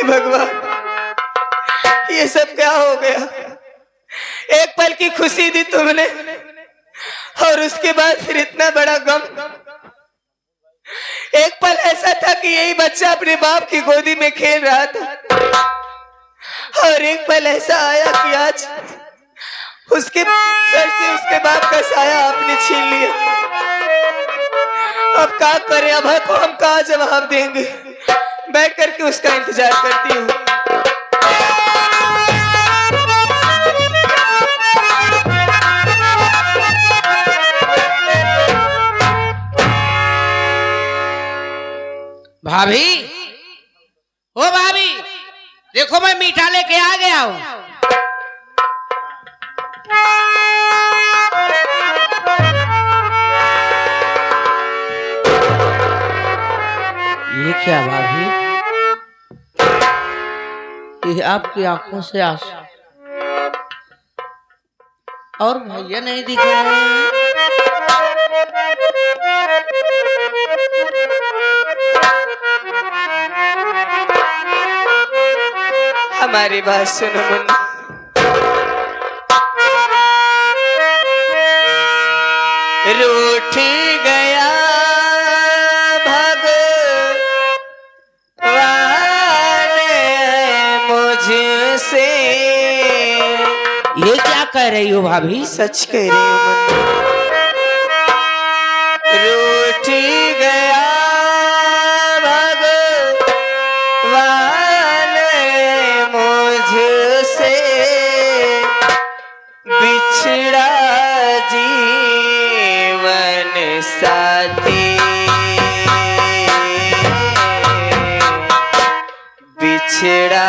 भगवान, ये सब क्या हो गया? एक पल की खुशी दी तुमने और उसके बाद फिर इतना बड़ा गम। एक पल ऐसा था कि यही बच्चा अपने बाप की गोदी में खेल रहा था और एक पल ऐसा आया कि आज उसके सर से उसके बाप का साया आपने छीन लिया। अब क्या करें? अब को हम कहा जवाब देंगे? बैठ करके उसका इंतजार करती हूँ। भाभी, ओ भाभी, देखो मैं मीठा लेके आ गया हूँ। ये क्या भाभी? ये आपकी आंखों से आंसू और भैया नहीं दिख रहे हैं। हमारी बात सुनो मुन्ना। रूठ गया मुझसे। ये क्या कह रही हो भाभी? सच कह रही हूँ। रूठ गया भगवान मुझसे, बिछड़ा जीवन साथी, बिछड़ा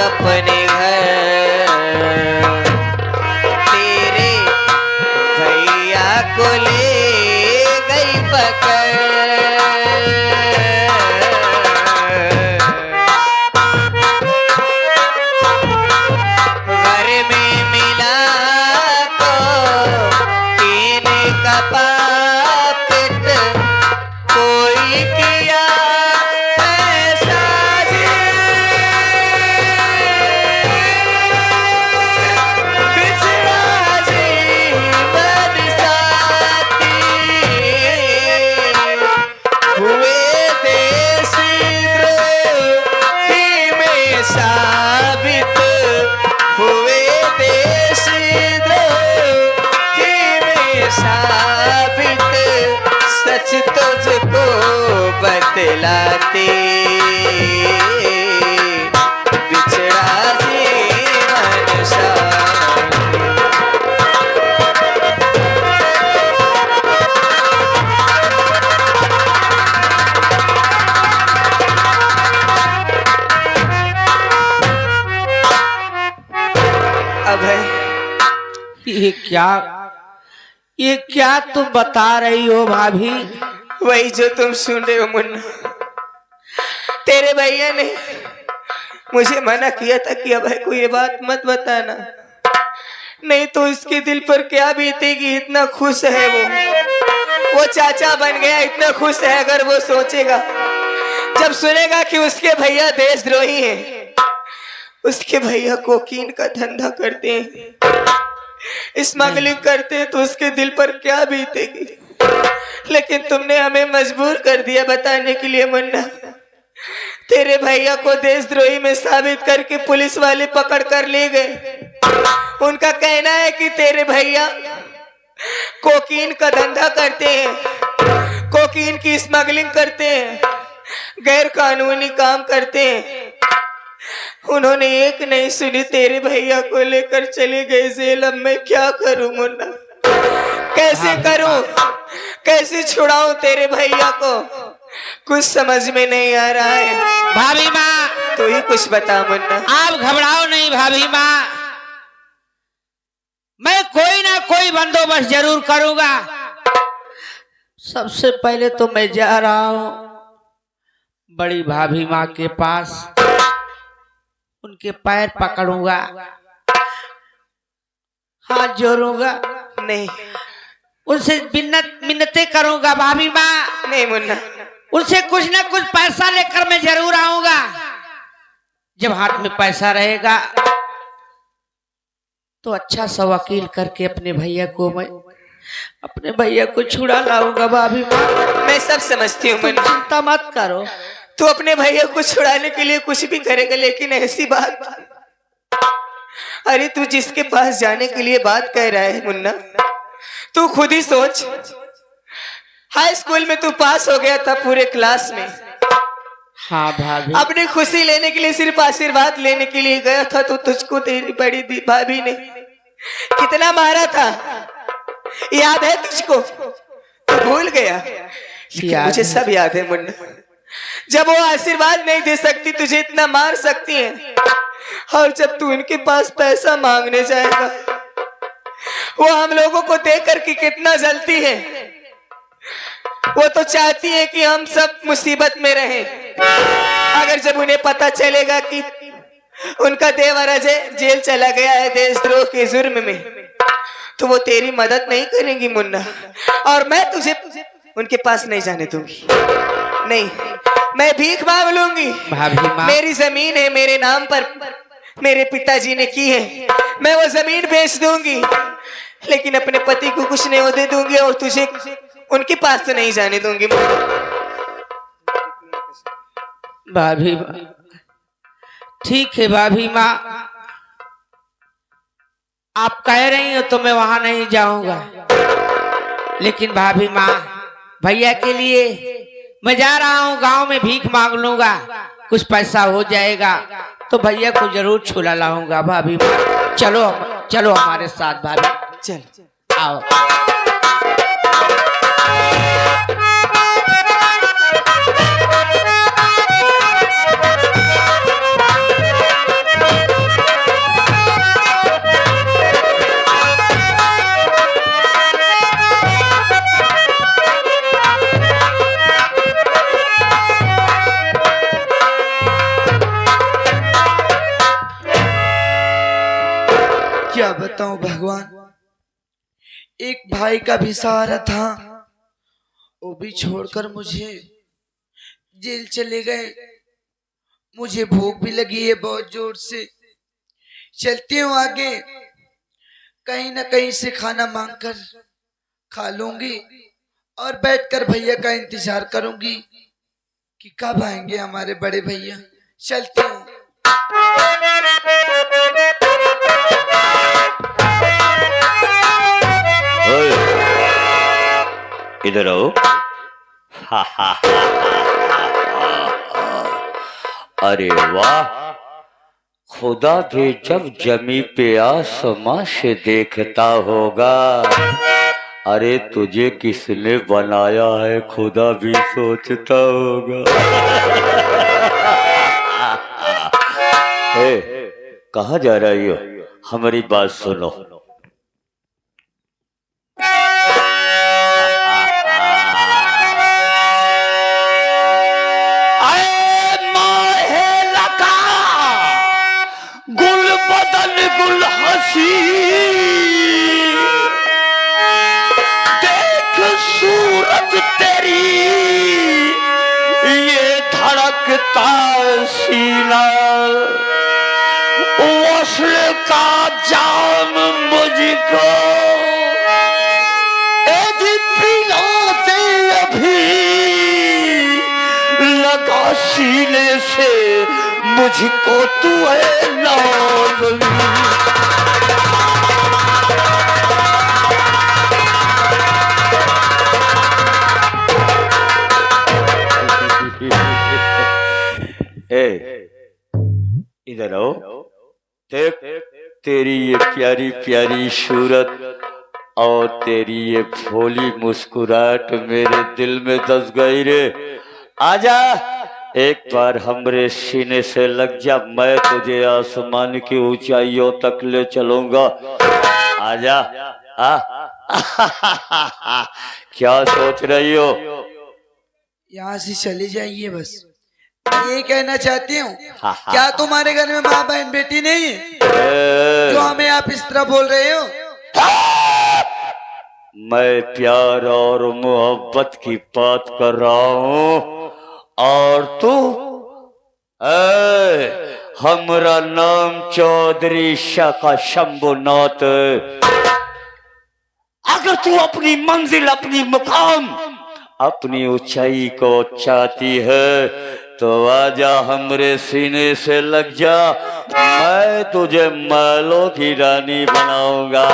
अपने घर तेरे भैया को ले गई पकड़। घर में मिला को तीन का पापित कोई किया तुझको बतलाते, बिछड़ा जीवन साथी। अभय, ये क्या तुम बता रही हो भाभी? वही जो तुम सुन रहे हो मुन्ना। तेरे भैया ने मुझे मना किया था कि अभय को ये बात मत बताना, नहीं तो इसके दिल पर क्या बीतेगी। इतना खुश है वो चाचा बन गया, इतना खुश है। अगर वो सोचेगा, जब सुनेगा कि उसके भैया देशद्रोही हैं, उसके भैया कोकीन का धंधा करते हैं, स्मगलिंग करते हैं, तो उसके दिल पर क्या बीतेगी। लेकिन तुमने हमें मजबूर कर दिया बताने के लिए मुन्ना। तेरे भैया को देशद्रोही में साबित करके पुलिस वाले पकड़ कर ले गए। उनका कहना है कि तेरे भैया कोकीन का धंधा करते हैं, कोकीन की स्मगलिंग करते हैं, गैर कानूनी काम करते हैं। उन्होंने एक नहीं सुनी, तेरे भैया को लेकर चले गए जेल। अब मैं क्या करूं मुन्ना? कैसे करूं? कैसे छुड़ाऊं तेरे भैया को? कुछ समझ में नहीं आ रहा है। भाभी माँ, तू ही कुछ बता मुन्ना। आप घबराओ नहीं भाभी माँ, मैं कोई ना कोई बंदोबस्त जरूर करूंगा। सबसे पहले तो मैं जा रहा हूं बड़ी भाभी माँ के पास, उनके पैर पकड़ूंगा, हाथ जोड़ूंगा, नहीं उनसे मिन्नतें करूंगा भाभी माँ। नहीं मुन्ना, उनसे कुछ ना कुछ पैसा लेकर मैं जरूर आऊंगा। जब हाथ में पैसा रहेगा तो अच्छा सा वकील करके अपने भैया को छुड़ा लाऊंगा भाभी माँ। मैं सब समझती हूँ तुम मुन्ना, चिंता मत करो। तू अपने भैया को छुड़ाने के लिए कुछ भी करेगा, लेकिन ऐसी बात, अरे तू जिसके पास जाने के लिए बात कह रहा है मुन्ना, तू खुद ही सोच। हाई स्कूल में तू पास हो गया था पूरे क्लास में। हाँ भाभी। अपनी खुशी लेने के लिए, सिर्फ आशीर्वाद लेने के लिए गया था, तो तुझको तेरी बड़ी भाभी ने कितना मारा था, याद है तुझको? तू भूल गया? मुझे सब याद है मुन्ना। जब वो आशीर्वाद नहीं दे सकती, तुझे इतना मार सकती है, और जब तू उनके पास पैसा मांगने जाएगा, वो हम लोगों को देख करके कितना जलती है। वो तो चाहती है कि हम सब मुसीबत में रहें। अगर जब उन्हें पता चलेगा कि उनका देवर अजय जेल चला गया है देशद्रोह के जुर्म में, तो वो तेरी मदद नहीं करेंगी मुन्ना, और मैं तुझे उनके पास नहीं जाने दूंगी। नहीं, मैं भीख मांग लूंगी। मेरी जमीन है मेरे नाम पर, मेरे पिताजी ने की है, मैं वो जमीन बेच दूंगी, लेकिन अपने पति को कुछ नहीं होने दूंगी, और तुझे उनके पास तो नहीं जाने दूंगी। भाभी माँ, ठीक है भाभी माँ, आप कह रही हो तो मैं वहां नहीं जाऊंगा, लेकिन भाभी माँ, भैया के लिए मैं जा रहा हूँ, गांव में भीख मांग लूंगा, कुछ पैसा हो जाएगा तो भैया को जरूर छुड़ा लाऊंगा। भाभी माँ, चलो चलो हमारे साथ भाभी, चल आओ। क्या बताऊं भगवान, एक भाई का भी सहारा था, वो भी छोड़कर मुझे जेल चले गए। मुझे भूख भी लगी है बहुत जोर से, चलती हूँ आगे, कहीं ना कहीं से खाना मांगकर खा लूंगी और बैठकर भैया का इंतजार करूंगी कि कब आएंगे हमारे बड़े भैया। चलती हूँ। इधर आओ। अरे वाह, खुदा भी जब जमी पे आसमां से देखता होगा, अरे तुझे किसने बनाया है खुदा भी सोचता होगा। हे, कहाँ जा रही हो? हमारी बात सुनो। देख सूरत तेरी ये धड़कता सीना, वस्ल का जाम मुझको पिलाते अभी, लगा सीने से मुझको तू है लाजमी। इधर आओ, देख तेरी ये प्यारी प्यारी सूरत और तेरी ये भोली मुस्कुराहट मेरे दिल में धस गई रे। आजा एक बार हमरे सीने से लग जा, मैं तुझे आसमान की ऊंचाइयों तक ले चलूंगा। आजा। आ क्या सोच रही हो? यहाँ से चले जाइए बस। मैं ये कहना चाहती हूँ, क्या तुम्हारे घर में माँ बहन बेटी नहीं है जो हमें आप इस तरह बोल रहे हो? मैं प्यार और मोहब्बत की बात कर रहा हूँ, और तू? हमारा नाम चौधरी शाखा शंभुनाथ। अगर तू अपनी मंजिल, अपनी मुकाम, अपनी ऊंचाई को चाहती है तो आजा, हमरे सीने से लग जा, मैं तुझे महलों की रानी बनाऊंगा।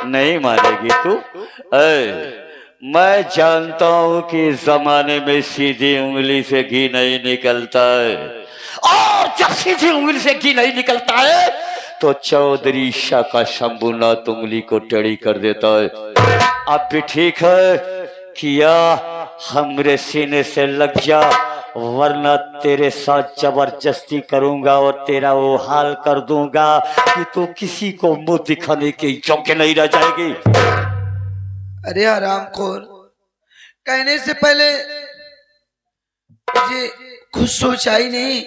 नहीं मानेगी तू? मैं जानता हूं कि इस जमाने में सीधी उंगली से घी नहीं निकलता है, और जब सीधी उंगली से घी नहीं निकलता है तो चौधरी शाखा शंभुनाथ उंगली को टेढ़ी कर देता है। अब भी ठीक है, किया, हमरे सीने से लग जा, वरना तेरे साथ जबरदस्ती करूंगा और तेरा वो हाल कर दूंगा कि तू किसी को मुंह दिखाने के योग्य नहीं रह जाएगी। अरे हरामखोर, कहने से पहले मुझे कुछ सोचा ही नहीं।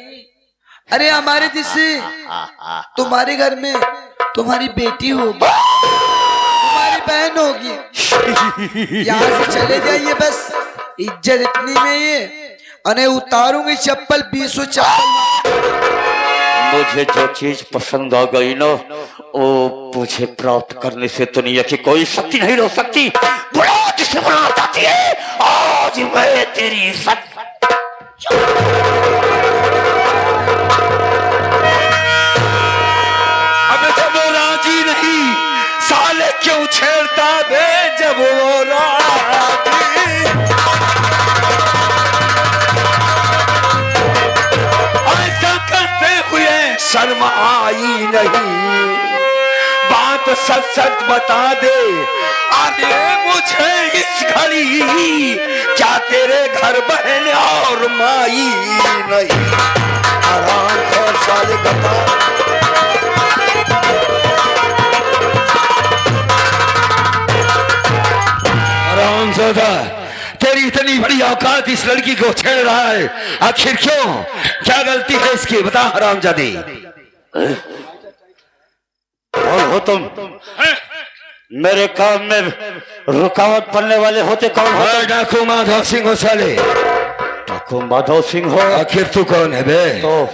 अरे हमारे जिससे तुम्हारे घर में तुम्हारी बेटी होगी, तुम्हारी बहन होगी। यहाँ से चले जाइए बस, इज्जत इतनी में ये, अने उतारूंगी चप्पल, 20 चप्पल। मुझे जो चीज पसंद आ गई ना, वो मुझे प्राप्त करने से दुनिया की कोई शक्ति नहीं रोक सकती। बुला जिसे बुलाना चाहती है, आज मैं तेरी इज्जत। अब जब वो राजी नहीं, साले क्यों छेड़ता बे? जब वो राजी, ऐसा करते हुए शर्म आई नहीं, बात सच सच बता दे। अरे मुझे इस घड़ी क्या तेरे घर बहन और माई नहीं? आराम कर साले, बता। आरामज़ादा, तेरी इतनी बड़ी औकात इस लड़की को छेड़ रहा है, आखिर क्यों? क्या गलती है इसकी, बता हरामजादी। कौन हो तुम? मेरे काम में रुकावट पड़ने वाले होते कौन हो? डाकू माधव सिंह हो साले। डाकू माधव सिंह हो? आखिर तू कौन है बे? तो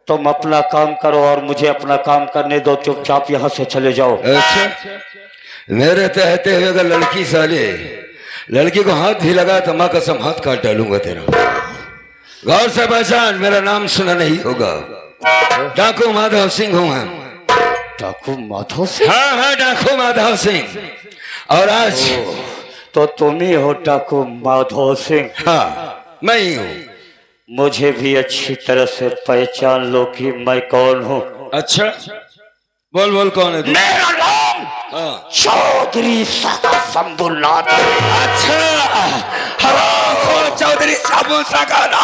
तुम अपना काम करो और मुझे अपना काम करने दो, चुपचाप यहाँ से चले जाओ। अच्छा, मेरे कहते हुए अगर लड़की साले, लड़की को हाथ भी लगा तो माँ कसम हाथ काट डालूंगा तेरा। गौर से पहचान, मेरा नाम सुना नहीं होगा। डाकू माधव सिंह हूँ मैं। डाकू माधव सिंह? हाँ हाँ, डाकू माधव सिंह। और आज तो तुम ही हो डाकू माधव सिंह? हाँ, मैं ही हूँ। मुझे भी अच्छी तरह से पहचान लो कि मैं कौन हूँ। अच्छा, बोल बोल, कौन है तू? मेरा नाम चौधरी शाखा शंभुनाथ। अच्छा, हराम चौधरी शंभुनाथ,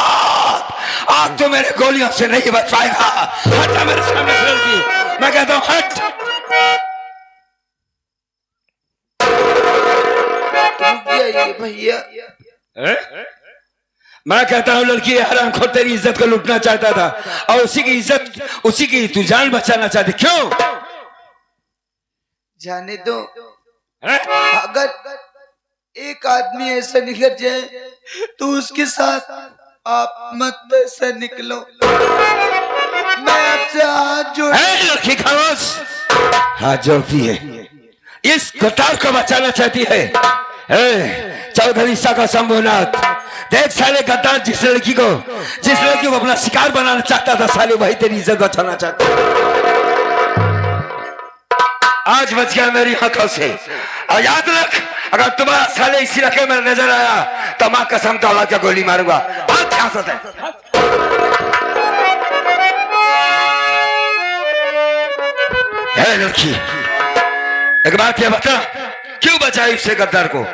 आज तो मेरे गोलियों से नहीं बच पाएगा। हटा मेरे सामने से लड़की, मैं कहता हूँ हट। भैया, मैं कहता हूँ लड़की, हराम खोर तेरी इज्जत को लूटना चाहता था और उसी की इज्जत, उसी की तू जान बचाना चाहती, क्यों? जाने दो। अगर एक आदमी ऐसा निकल जाए तो उसके साथ आप मत ऐसा निकलो। मैं आपसे हाथ जोड़। लड़की खामोश, हाथ जोड़ती है, इस गद्दार को बचाना चाहती है। चौधरी शाखा शंभुनाथ, देख साले गद्दार, जिस लड़की को अपना शिकार बनाना चाहता था साले, वही तेरी इज्जत बचाना चाहता। आज बच गया मेरी आंखों से, और याद रख, अगर तुम्हारा साले इसी रखे में नजर आया तो मां कसम तौला के गोली मारूंगा। लड़की, एक बात ये बता, क्यों बचाई उससे गद्दार को?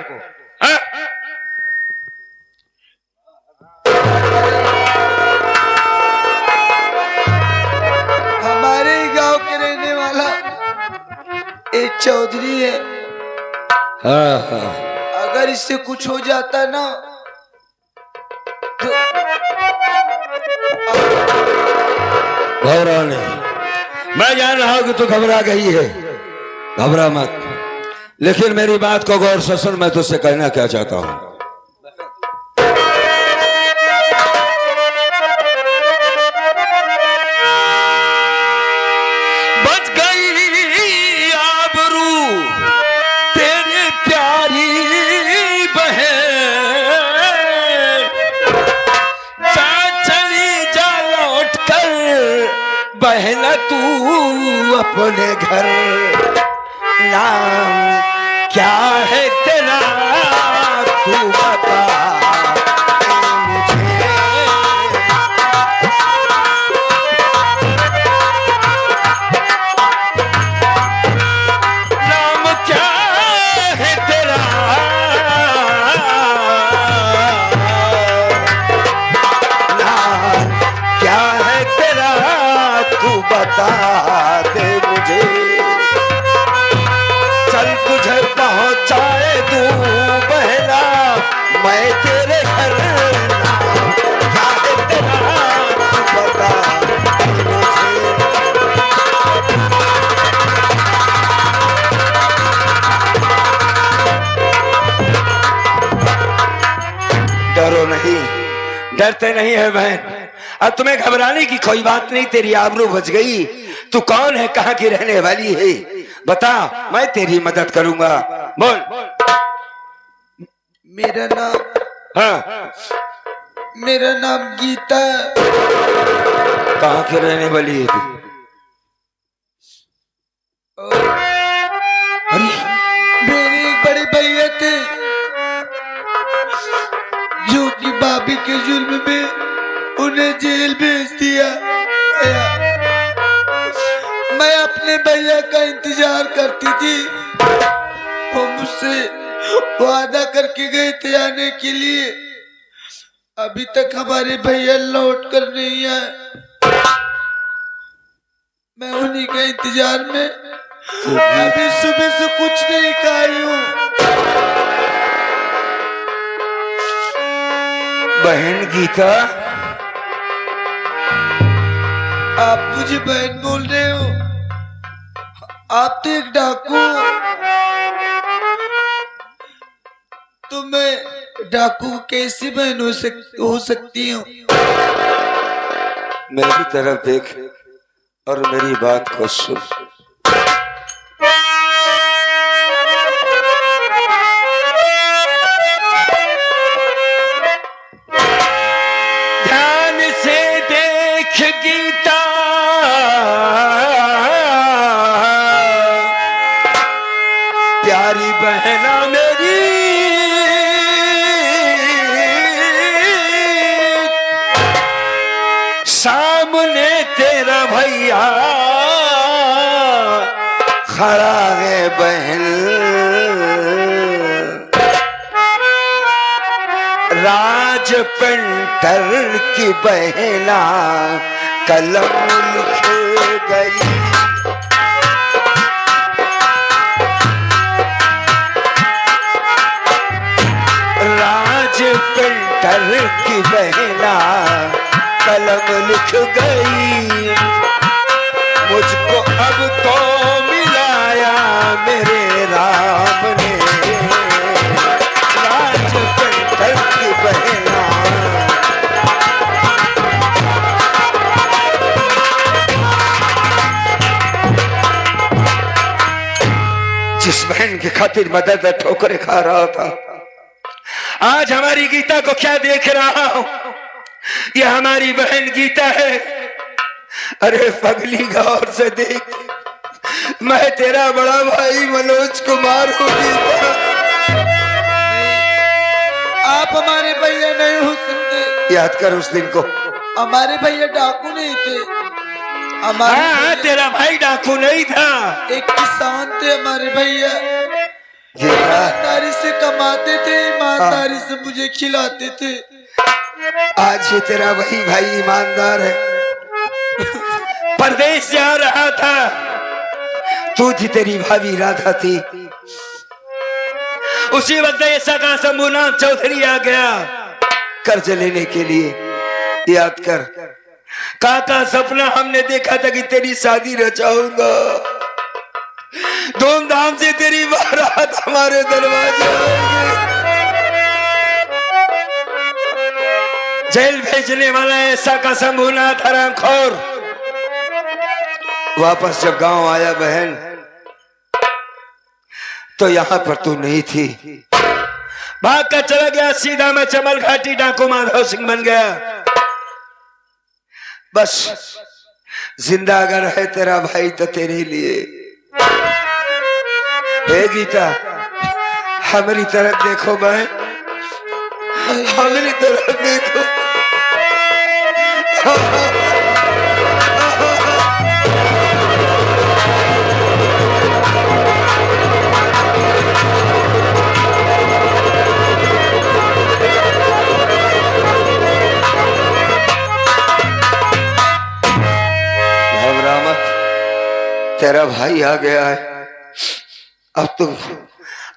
चौधरी है, हाँ हाँ अगर इससे कुछ हो जाता ना तो घबरा नहीं। मैं जान रहा हूं कि तू घबरा गई है, घबरा मत। लेकिन मेरी बात को गौर से सुन, मैं तुझसे कहना क्या चाहता हूं। बच गई आबरू तेरी प्यारी बहन, चली जा लौट कर बहन तू अपने घर। नाम क्या है तेरा तू बता मुझे। नाम क्या है तेरा, नाम क्या है तेरा तू बता दे मुझे। चल तुझे पहुंचाए तू बहना मैं तेरे घर। नाम क्या है तेरा तू बता दे मुझे। डरो नहीं, डरते नहीं है बहन। अब तुम्हें घबराने की कोई बात नहीं, तेरी आबरू बच गई। तू कौन है, कहाँ की रहने वाली है, बता, मैं तेरी मदद करूंगा। बोल। मेरा नाम, हाँ, मेरा नाम गीता है। कहाँ की रहने वाली है तू? अरे मेरे एक बड़े भैया थे जो कि भाभी के जुर्म में उन्हें जेल भेज दिया। मैं अपने भैया का इंतजार करती थी, वो मुझसे वादा करके गए थे आने के लिए। अभी तक हमारे भैया लौट कर नहीं आए। मैं उन्हीं के इंतजार में अभी सुबह से कुछ नहीं खाई हूँ। बहन गीता, आप मुझे बहन बोल रहे हो? आप तो एक डाकू हो। तो मैं डाकू कैसी बहन हो सकती हूँ? मेरी तरफ देख और मेरी बात को सुन। ध्यान से देख गीता, प्यारी बहना मेरी, सामने तेरा भैया खड़ा है बहन। राज पेंटर की बहना कलम लिख गई। राज पेंटर की बहना कलम लिख गई। मुझको अब तो मिलाया मेरे राम ने। राज पेंटर की बहना जिस बहन की खातिर मदद ठोकरे खा रहा था, आज हमारी गीता को क्या देख रहा हूं, ये हमारी बहन गीता है। अरे पगली गौर से देख, मैं तेरा बड़ा भाई मनोज कुमार हूँ गीता। आप हमारे भैया नहीं हो सकते। याद कर उस दिन को। हमारे भैया डाकू नहीं थे। हमारे हाँ, तेरा भाई डाकू नहीं था, एक किसान थे हमारे भैया। गीता ईमानदारी से कमाते थे, ईमानदारी से मुझे खिलाते थे। आज ये तेरा वही भाई ईमानदार है। परदेश जा रहा था तू थी, तेरी भाभी राधा थी। उसी वक्त ऐसा का शंभुनाथ चौधरी आ गया कर्ज लेने के लिए। याद कर काका, सपना हमने देखा था कि तेरी शादी रचाऊंगा, धूमधाम से तेरी बारात हमारे दरवाजे आएगी। जेल भेजने वाला ऐसा का शंभुनाथ हरामखोर वापस जब गांव आया बहन, तो यहां पर तू नहीं थी, भाग कर चला गया सीधा। मैं चमल घाटी डाकू माधव सिंह बन गया। बस जिंदा अगर है तेरा भाई तो तेरे लिए। हे गीता, हमारी तरफ देखो बहन, हमारी तरफ देखो। तेरा भाई आ गया है। अब तुम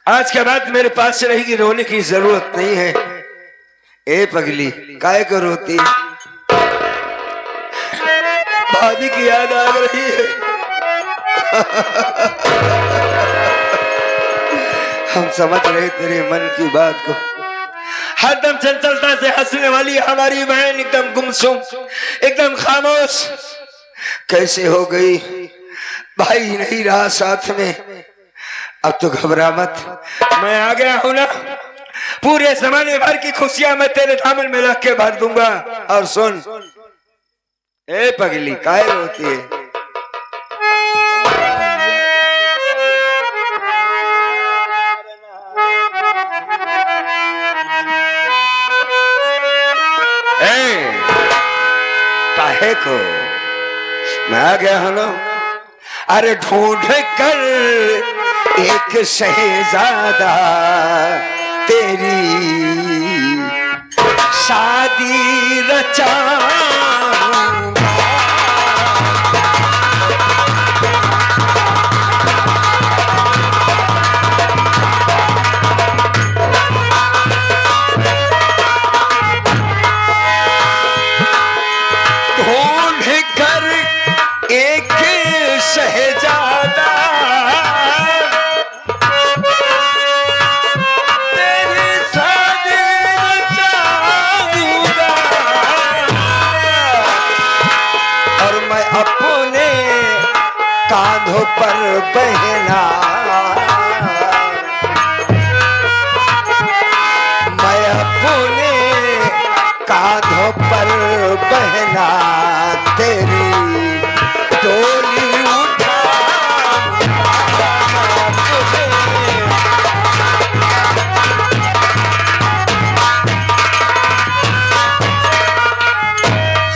आज के बाद मेरे पास से रहेगी, रोने की जरूरत नहीं है। ए पगली, काहे को रोती? भाभी की याद आ रही है। हम समझ रहे तेरे मन की बात को। हरदम चंचलता से हंसने वाली हमारी बहन एकदम गुमसुम, एकदम खामोश कैसे हो गई? भाई नहीं रहा साथ में। अब तो घबरा मत, मैं आ गया हूं ना। पूरे जमाने भर की खुशियां मैं तेरे दामन में रख के भर दूंगा। और सुन ए पगली, काहे रोती है? काहे को? मैं आ गया हूं ना। अरे ढूंढ कर एक शहजादा तेरी शादी रचाऊंगा। ढूंढ कर एक शहजादा तेरी शादी रचाऊंगा। और मैं अपने कांधों पर बहना, मैं अपने कांधों पर बहना तेरी डोली उठा।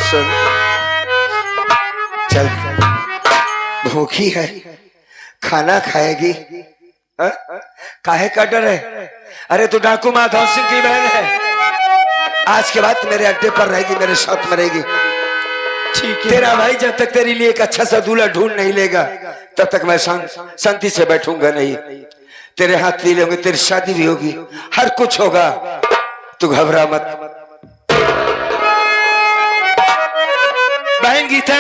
सुन, चल, भूखी है, खाना खाएगी? काहे का डर है? अरे तू डाकू माधव सिंह की बहन है। आज के बाद मेरे अड्डे पर रहेगी, मेरे साथ में रहेगी। ठीक है। तेरा भाई जब तक तेरे लिए एक अच्छा सा दूल्हा ढूंढ नहीं लेगा तब तक मैं शांति से बैठूंगा नहीं। तेरे हाथ ले लेंगे, तेरी शादी भी होगी, हर कुछ होगा। तू घबरा मत। बहन गीता,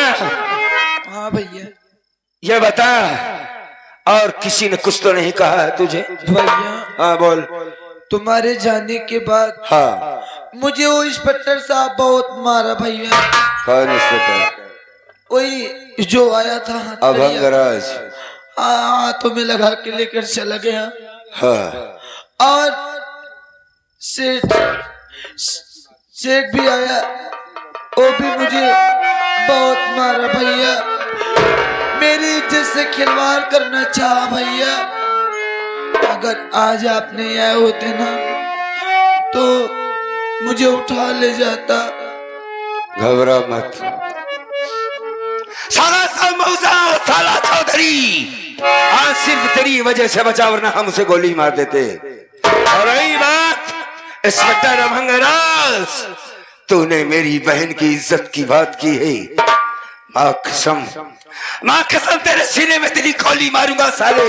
हाँ भैया। ये बता, और किसी ने कुछ तो नहीं कहा है तुझे? भैया हाँ बोल। तुम्हारे जाने के बाद हाँ, मुझे वो इंस्पेक्टर साहब बहुत मारा भैया। कौन इंस्पेक्टर? वही जो आया था अभंगराज। हाथों में लगा के लेकर चला गया। हाँ। और सेठ भी आया, वो भी मुझे बहुत मारा भैया। मेरी इज्जत से खिलवाड़ करना चाहा भैया। अगर आज आप नहीं आए होते ना तो मुझे उठा ले जाता। घबरा मत। साला चौधरी, आज सिर्फ तेरी वजह से बचा, वरना हम उसे गोली मार देते। और रही बात इंस्पेक्टर अभंगराज, तूने मेरी बहन की इज्जत की बात की है। माँ कसम तेरे सीने में इतनी गोली मारूंगा साले,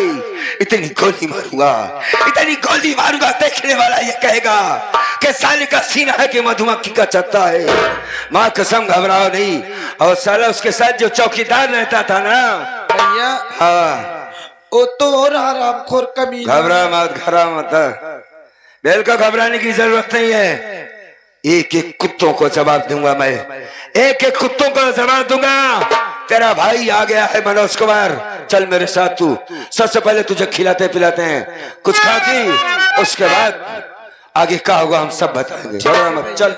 इतनी गोली मारूंगा, इतनी गोली मारूंगा, देखने वाला ये कहेगा कि साले का सीना है कि मधुमक्खी का छत्ता है। माँ कसम घबराओ नहीं। और साला उसके साथ जो चौकीदार रहता था ना भैया, हाँ, वो तो और हरामखोर कमीना। घबरा मत बेल को घबराने की जरूरत नहीं है। एक एक कुत्तों को जवाब दूंगा मैं, एक एक कुत्तों को जवाब दूंगा। तेरा भाई आ गया है मनोज कुमार, चल मेरे साथ तू। सबसे पहले तुझे खिलाते पिलाते हैं, कुछ खा के उसके बाद आगे क्या होगा हम सब बताएंगे। चल।